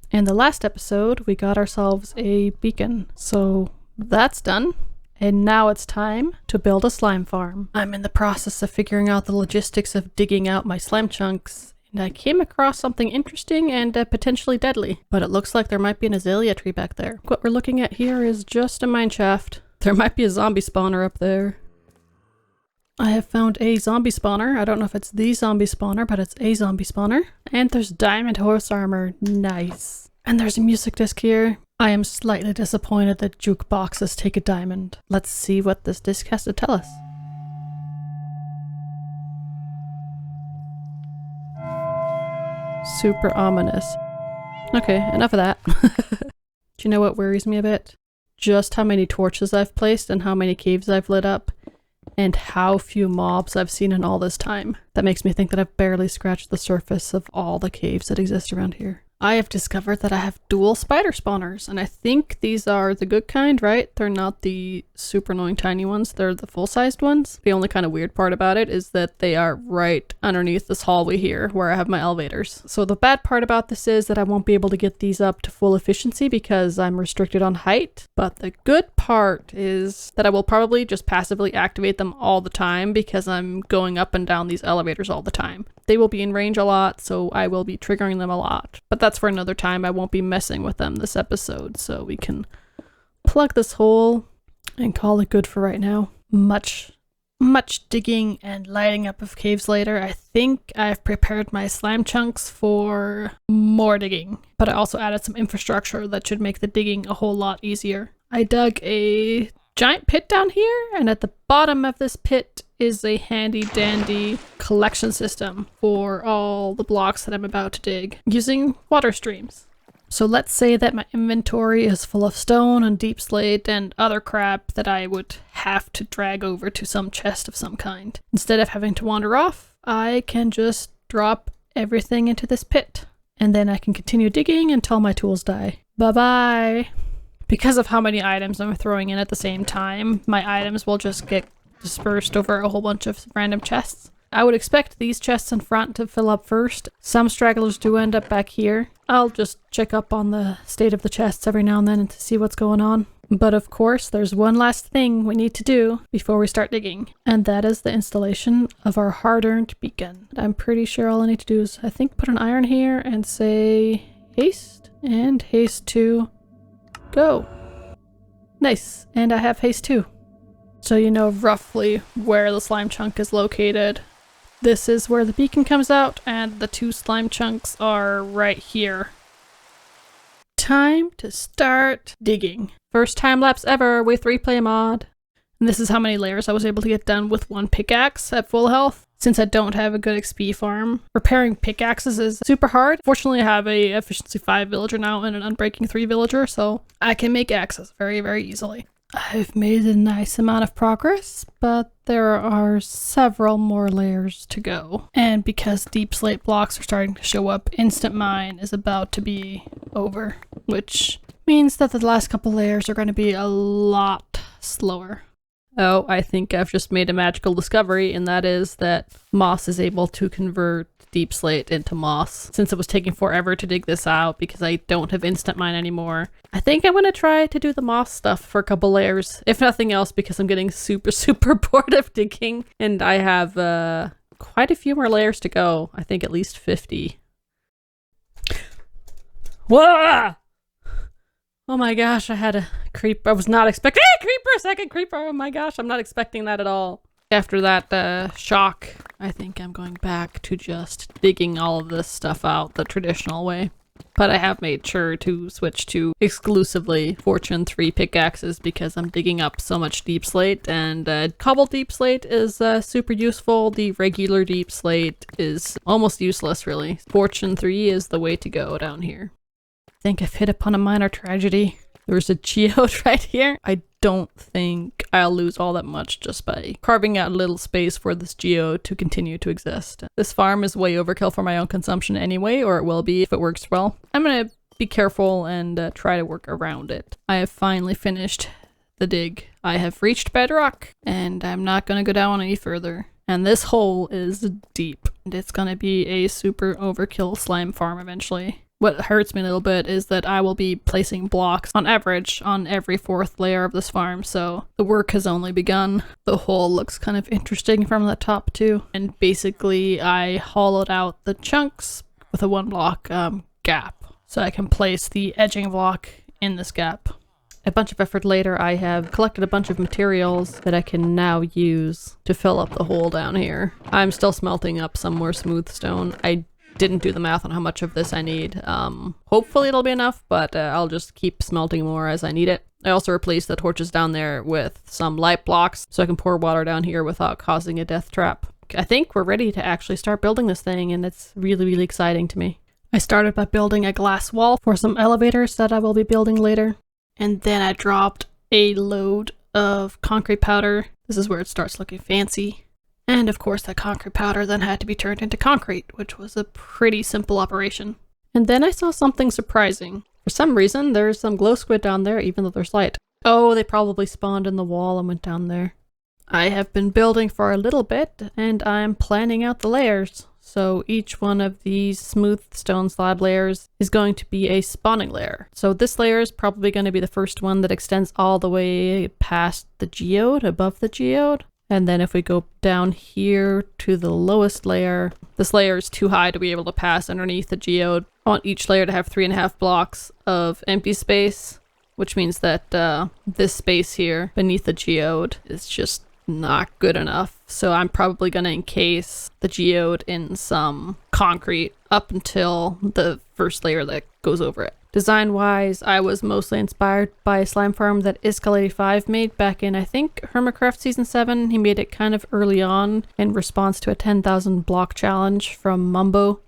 In the last episode, we got ourselves a beacon, so that's done. And now it's time to build a slime farm. I'm in the process of figuring out the logistics of digging out my slime chunks, and I came across something interesting and potentially deadly, but it looks like there might be an azalea tree back there. What we're looking at here is just a mine shaft. There might be a zombie spawner up there. I have found a zombie spawner. I don't know if it's the zombie spawner, but it's a zombie spawner. And there's diamond horse armor. Nice. And there's a music disc here. I am slightly disappointed that jukeboxes take a diamond. Let's see what this disc has to tell us. Super ominous. Okay, enough of that. Do you know what worries me a bit? Just how many torches I've placed and how many caves I've lit up. And how few mobs I've seen in all this time. That makes me think that I've barely scratched the surface of all the caves that exist around here. I have discovered that I have dual spider spawners, and I think these are the good kind, right? They're not the super annoying tiny ones, they're the full-sized ones. The only kind of weird part about it is that they are right underneath this hallway here where I have my elevators. So the bad part about this is that I won't be able to get these up to full efficiency because I'm restricted on height. But the good part is that I will probably just passively activate them all the time because I'm going up and down these elevators all the time. They will be in range a lot, so I will be triggering them a lot. But that's for another time. I won't be messing with them this episode, so we can plug this hole and call it good for right now. Much digging and lighting up of caves later. I think I've prepared my slime chunks for more digging, but I also added some infrastructure that should make the digging a whole lot easier. I dug a giant pit down here, and at the bottom of this pit is a handy dandy collection system for all the blocks that I'm about to dig using water streams. So let's say that my inventory is full of stone and deep slate and other crap that I would have to drag over to some chest of some kind. Instead of having to wander off, I can just drop everything into this pit, and then I can continue digging until my tools die. Bye-bye! Because of how many items I'm throwing in at the same time, my items will just get dispersed over a whole bunch of random chests. I would expect these chests in front to fill up first. Some stragglers do end up back here. I'll just check up on the state of the chests every now and then to see what's going on. But of course, there's one last thing we need to do before we start digging, and that is the installation of our hard-earned beacon. I'm pretty sure all I need to do is, I think, put an iron here and say haste, and haste to go. Nice, and I have haste too. So you know roughly where the slime chunk is located. This is where the beacon comes out, and the two slime chunks are right here. Time to start digging. First time lapse ever with replay mod. And this is how many layers I was able to get done with one pickaxe at full health. Since I don't have a good XP farm, repairing pickaxes is super hard. Fortunately, I have a efficiency 5 villager now and an unbreaking 3 villager, so I can make axes very, very easily. I've made a nice amount of progress, but there are several more layers to go. And because deep slate blocks are starting to show up, instant mine is about to be over, which means that the last couple layers are going to be a lot slower. Oh, I think I've just made a magical discovery, and that is that moss is able to convert deep slate into moss. Since it was taking forever to dig this out because I don't have instant mine anymore, I think I'm going to try to do the moss stuff for a couple layers. If nothing else, because I'm getting super bored of digging, and I have quite a few more layers to go. I think at least 50. Whoa! Oh my gosh, I had a creeper. I was not expecting creeper, second creeper. Oh my gosh, I'm not expecting that at all. After that shock, I think I'm going back to just digging all of this stuff out the traditional way. But I have made sure to switch to exclusively Fortune 3 pickaxes because I'm digging up so much deep slate, and cobbled deep slate is super useful. The regular deep slate is almost useless, really. Fortune 3 is the way to go down here. I think I've hit upon a minor tragedy. There's a geode right here. I don't think I'll lose all that much just by carving out a little space for this geode to continue to exist. This farm is way overkill for my own consumption anyway, or it will be if it works well. I'm gonna be careful and try to work around it. I have finally finished the dig. I have reached bedrock, and I'm not gonna go down any further. And this hole is deep, and it's gonna be a super overkill slime farm eventually. What hurts me a little bit is that I will be placing blocks on average on every 4th layer of this farm, so the work has only begun. The hole looks kind of interesting from the top too, and basically I hollowed out the chunks with a 1 block gap, so I can place the edging block in this gap. A bunch of effort later, I have collected a bunch of materials that I can now use to fill up the hole down here. I'm still smelting up some more smooth stone. I didn't do the math on how much of this I need. Hopefully it'll be enough, but I'll just keep smelting more as I need it. I also replaced the torches down there with some light blocks so I can pour water down here without causing a death trap. I think we're ready to actually start building this thing, and it's really, really exciting to me. I started by building a glass wall for some elevators that I will be building later. And then I dropped a load of concrete powder. This is where it starts looking fancy. And of course that concrete powder then had to be turned into concrete, which was a pretty simple operation. And then I saw something surprising. For some reason, there's some glow squid down there even though there's light. Oh, they probably spawned in the wall and went down there. I have been building for a little bit and I'm planning out the layers. So each one of these smooth stone slab layers is going to be a spawning layer. So this layer is probably going to be the first one that extends all the way past the geode, above the geode. And then if we go down here to the lowest layer, this layer is too high to be able to pass underneath the geode. I want each layer to have 3.5 blocks of empty space, which means that this space here beneath the geode is just not good enough. So I'm probably going to encase the geode in some concrete up until the first layer that goes over it. Design-wise, I was mostly inspired by a slime farm that Iskal85 made back in, I think, HermitCraft Season 7. He made it kind of early on in response to a 10,000 block challenge from Mumbo.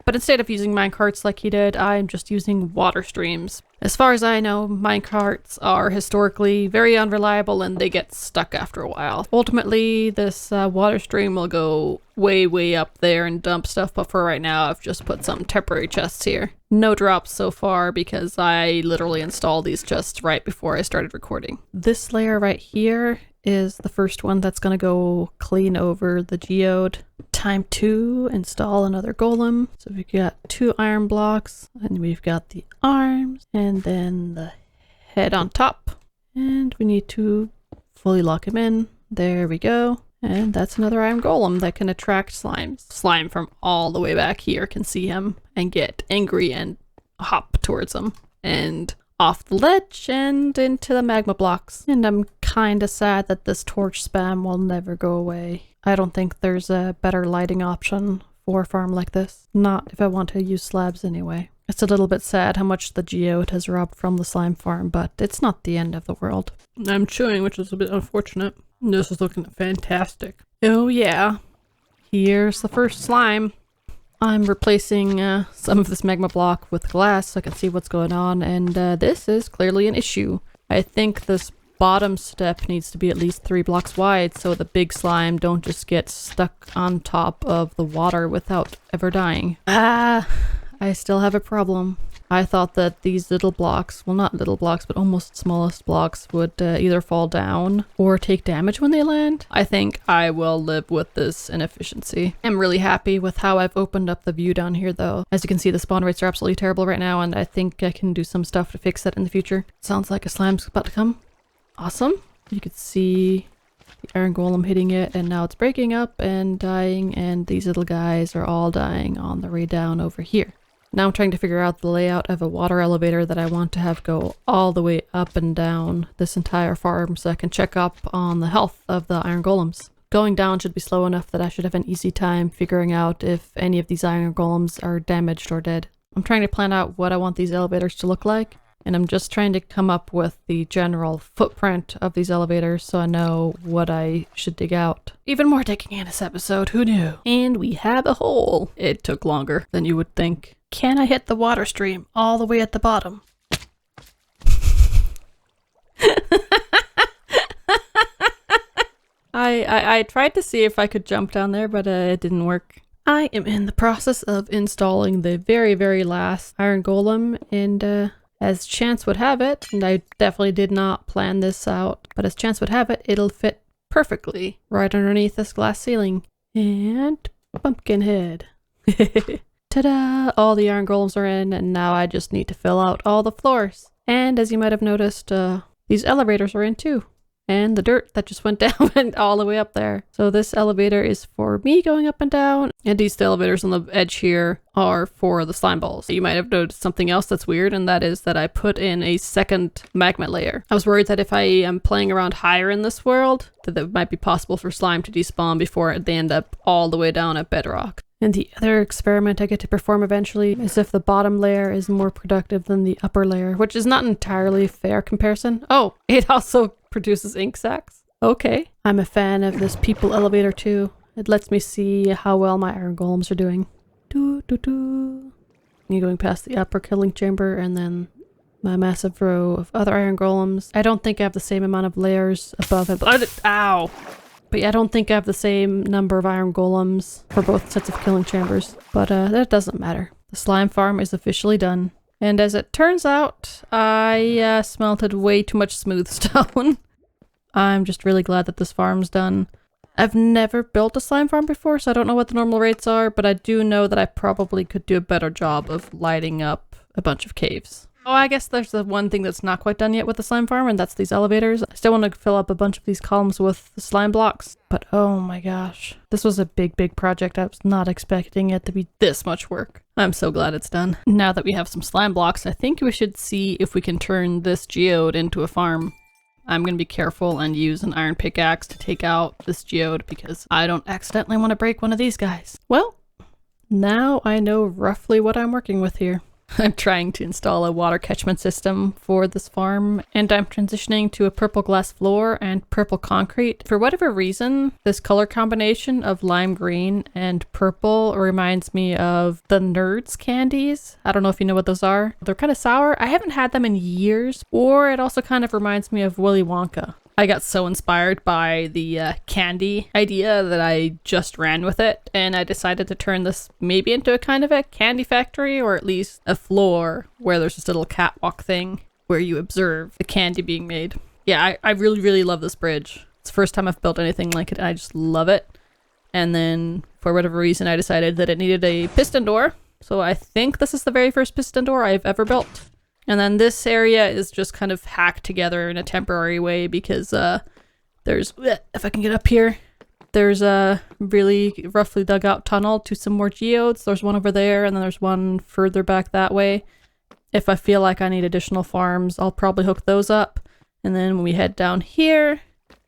But instead of using minecarts like he did, I'm just using water streams. As far as I know, minecarts are historically very unreliable and they get stuck after a while. Ultimately, this water stream will go way, way up there and dump stuff, but for right now, I've just put some temporary chests here. No drops so far because I literally installed these chests right before I started recording. This layer right here is the first one that's going to go clean over the geode. Time to install another golem. So we've got 2 iron blocks and we've got the arms and then the head on top. And we need to fully lock him in. There we go. And that's another iron golem that can attract slimes. Slime from all the way back here can see him and get angry and hop towards him. And off the ledge and into the magma blocks. And I'm kinda sad that this torch spam will never go away. I don't think there's a better lighting option for a farm like this. Not if I want to use slabs anyway. It's a little bit sad how much the geode has robbed from the slime farm, but it's not the end of the world. I'm chewing, which is a bit unfortunate. This is looking fantastic. Oh yeah. Here's the first slime. I'm replacing some of this magma block with glass so I can see what's going on, and this is clearly an issue. I think this bottom step needs to be at least 3 blocks wide so the big slime don't just get stuck on top of the water without ever dying. I still have a problem. I thought that these little blocks, well not little blocks, but almost smallest blocks would either fall down or take damage when they land. I think I will live with this inefficiency. I'm really happy with how I've opened up the view down here though. As you can see, the spawn rates are absolutely terrible right now, and I think I can do some stuff to fix that in the future. Sounds like a slime's about to come. Awesome. You could see the iron golem hitting it, and now it's breaking up and dying, and these little guys are all dying on the way down over here. Now I'm trying to figure out the layout of a water elevator that I want to have go all the way up and down this entire farm so I can check up on the health of the iron golems. Going down should be slow enough that I should have an easy time figuring out if any of these iron golems are damaged or dead. I'm trying to plan out what I want these elevators to look like, and I'm just trying to come up with the general footprint of these elevators so I know what I should dig out. Even more digging in this episode, who knew? And we have a hole. It took longer than you would think. Can I hit the water stream all the way at the bottom? I tried to see if I could jump down there, but it didn't work. I am in the process of installing the very, very last iron golem, and as chance would have it, and I definitely did not plan this out, but as chance would have it, it'll fit perfectly right underneath this glass ceiling. And pumpkin head. Ta-da! All the iron golems are in, and now I just need to fill out all the floors. And as you might have noticed, these elevators are in too. And the dirt that just went down went all the way up there. So this elevator is for me going up and down, and these elevators on the edge here are for the slime balls. You might have noticed something else that's weird, and that is that I put in a second magma layer. I was worried that if I am playing around higher in this world, that it might be possible for slime to despawn before they end up all the way down at bedrock. And the other experiment I get to perform eventually is if the bottom layer is more productive than the upper layer, which is not entirely a fair comparison. Oh, it also produces ink sacs. Okay. I'm a fan of this people elevator too. It lets me see how well my iron golems are doing. You're going past the upper killing chamber and then my massive row of other iron golems. I don't think I have the same amount of layers above it. Ow! But yeah, I don't think I have the same number of iron golems for both sets of killing chambers. But that doesn't matter. The slime farm is officially done. And as it turns out, I smelted way too much smooth stone. I'm just really glad that this farm's done. I've never built a slime farm before, so I don't know what the normal rates are, but I do know that I probably could do a better job of lighting up a bunch of caves. Oh, I guess there's the one thing that's not quite done yet with the slime farm, and that's these elevators. I still want to fill up a bunch of these columns with the slime blocks, but oh my gosh. This was a big project. I was not expecting it to be this much work. I'm so glad it's done. Now that we have some slime blocks, I think we should see if we can turn this geode into a farm. I'm going to be careful and use an iron pickaxe to take out this geode because I don't accidentally want to break one of these guys. Well, now I know roughly what I'm working with here. I'm trying to install a water catchment system for this farm, and I'm transitioning to a purple glass floor and purple concrete. For whatever reason, this color combination of lime green and purple reminds me of the Nerds candies. I don't know if you know what those are. They're kind of sour. I haven't had them in years, or it also kind of reminds me of Willy Wonka. I got so inspired by the candy idea that I just ran with it, and I decided to turn this maybe into a kind of a candy factory, or at least a floor where there's just a little catwalk thing where you observe the candy being made. Yeah, I really love this bridge. It's the first time I've built anything like it. I just love it. And then for whatever reason, I decided that it needed a piston door. So I think this is the very first piston door I've ever built. And then this area is just kind of hacked together in a temporary way because there's, if I can get up here, there's a really roughly dug out tunnel to some more geodes. There's one over there, and then there's one further back that way. If I feel like I need additional farms, I'll probably hook those up. And then when we head down here,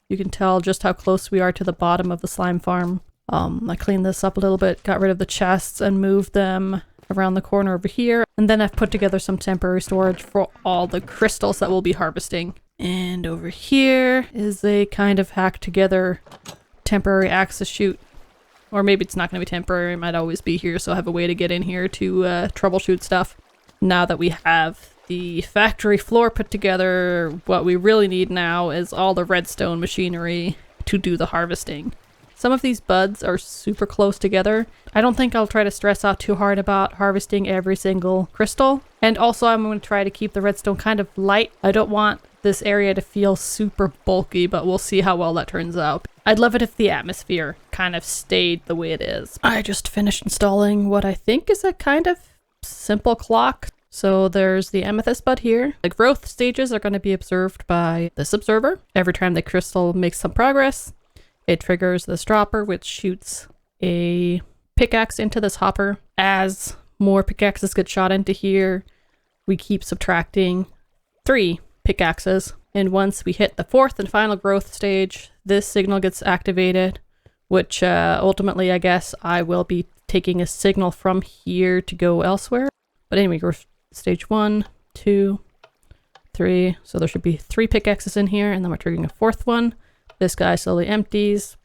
you can tell just how close we are to the bottom of the slime farm. I cleaned this up a little bit, got rid of the chests and moved them around the corner over here, and then I've put together some temporary storage for all the crystals that we'll be harvesting. And over here is a kind of hacked together temporary access chute, or maybe it's not going to be temporary, it might always be here, so I have a way to get in here to troubleshoot stuff. Now that we have the factory floor put together, what we really need now is all the redstone machinery to do the harvesting. Some of these buds are super close together. I don't think I'll try to stress out too hard about harvesting every single crystal. And also I'm going to try to keep the redstone kind of light. I don't want this area to feel super bulky, but we'll see how well that turns out. I'd love it if the atmosphere kind of stayed the way it is. I just finished installing what I think is a kind of simple clock. So there's the amethyst bud here. The growth stages are going to be observed by this observer. Every time the crystal makes some progress, it triggers this dropper, which shoots a pickaxe into this hopper. As more pickaxes get shot into here, we keep subtracting 3 pickaxes. And once we hit the 4th and final growth stage, this signal gets activated, which ultimately, I guess, I will be taking a signal from here to go elsewhere. But anyway, growth stage 1, 2, 3. So there should be 3 pickaxes in here, and then we're triggering a 4th one. This guy slowly empties.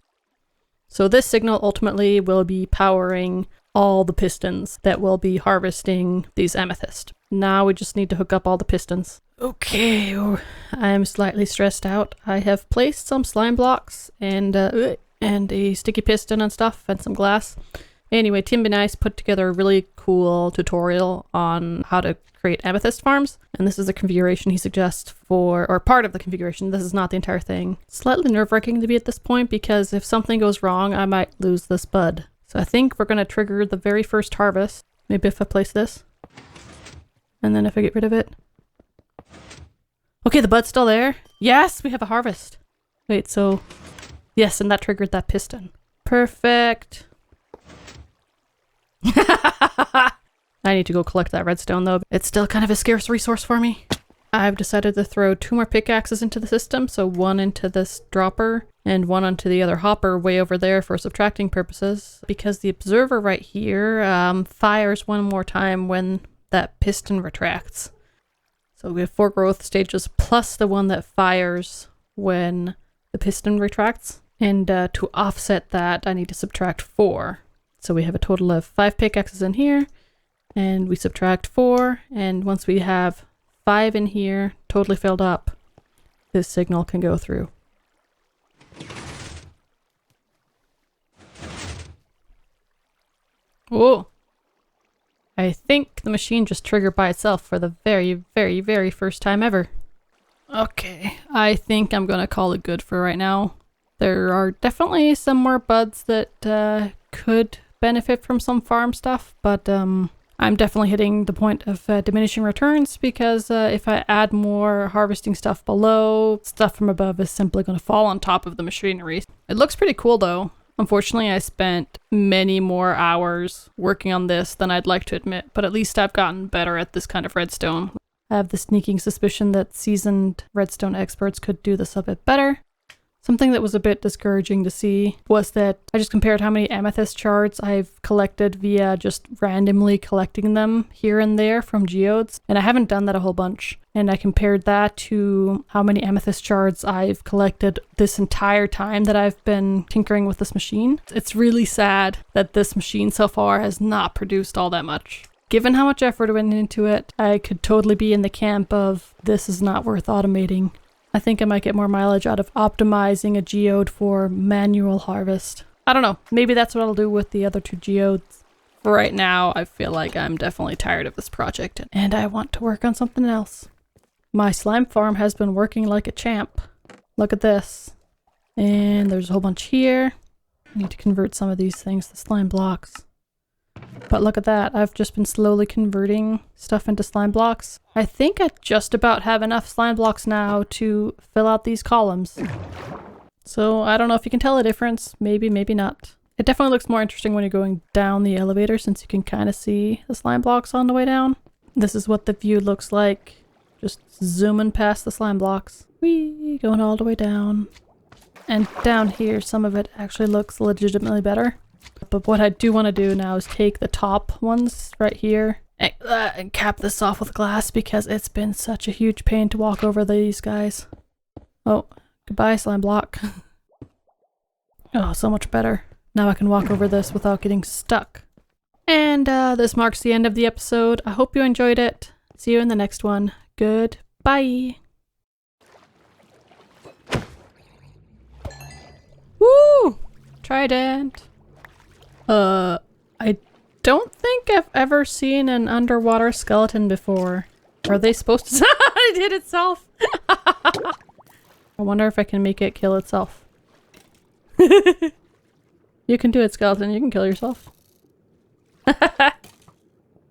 So this signal ultimately will be powering all the pistons that will be harvesting these amethyst. Now we just need to hook up all the pistons. Okay, I'm slightly stressed out. I have placed some slime blocks and a sticky piston and stuff and some glass. Anyway, Tim and I put together a really cool tutorial on how to create amethyst farms, and this is the configuration he suggests for, or part of the configuration. This is not the entire thing. It's slightly nerve-wracking to be at this point because if something goes wrong, I might lose this bud. So I think we're going to trigger the very first harvest Maybe if I place this. And then if I get rid of it. Okay, the bud's still there. Yes, we have a harvest. Wait, so... Yes, and that triggered that piston. Perfect. I need to go collect that redstone though. It's still kind of a scarce resource for me. I've decided to throw 2 more pickaxes into the system, so 1 into this dropper and 1 onto the other hopper way over there for subtracting purposes, because the observer right here fires 1 more time when that piston retracts. So we have 4 growth stages plus the one that fires when the piston retracts, and to offset that I need to subtract 4. So we have a total of 5 pickaxes in here, and we subtract 4, and once we have 5 in here, totally filled up, this signal can go through. Whoa! I think the machine just triggered by itself for the very, very, very first time ever. Okay, I think I'm gonna call it good for right now. There are definitely some more buds that could benefit from some farm stuff, but I'm definitely hitting the point of diminishing returns, because if I add more harvesting stuff below, stuff from above is simply going to fall on top of the machinery. It looks pretty cool though. Unfortunately, I spent many more hours working on this than I'd like to admit, but at least I've gotten better at this kind of redstone. I have the sneaking suspicion that seasoned redstone experts could do this a bit better. Something that was a bit discouraging to see was that I just compared how many amethyst shards I've collected via just randomly collecting them here and there from geodes, and I haven't done that a whole bunch. And I compared that to how many amethyst shards I've collected this entire time that I've been tinkering with this machine. It's really sad that this machine so far has not produced all that much. Given how much effort went into it, I could totally be in the camp of this is not worth automating. I think I might get more mileage out of optimizing a geode for manual harvest. I don't know, maybe that's what I'll do with the other 2 geodes. For right now, I feel like I'm definitely tired of this project and I want to work on something else. My slime farm has been working like a champ. Look at this. And there's a whole bunch here. I need to convert some of these things to slime blocks. But look at that, I've just been slowly converting stuff into slime blocks. I think I just about have enough slime blocks now to fill out these columns. So I don't know if you can tell a difference, maybe, maybe not. It definitely looks more interesting when you're going down the elevator since you can kind of see the slime blocks on the way down. This is what the view looks like, just zooming past the slime blocks. Whee, going all the way down. And down here, some of it actually looks legitimately better. But what I do want to do now is take the top ones right here and cap this off with glass, because it's been such a huge pain to walk over these guys. Oh, goodbye slime block. Oh, so much better. Now I can walk over this without getting stuck. And this marks the end of the episode. I hope you enjoyed it. See you in the next one. Goodbye. Woo! Trident. I don't think I've ever seen an underwater skeleton before. Are they supposed to- It hit itself! I wonder if I can make it kill itself. You can do it, skeleton. You can kill yourself.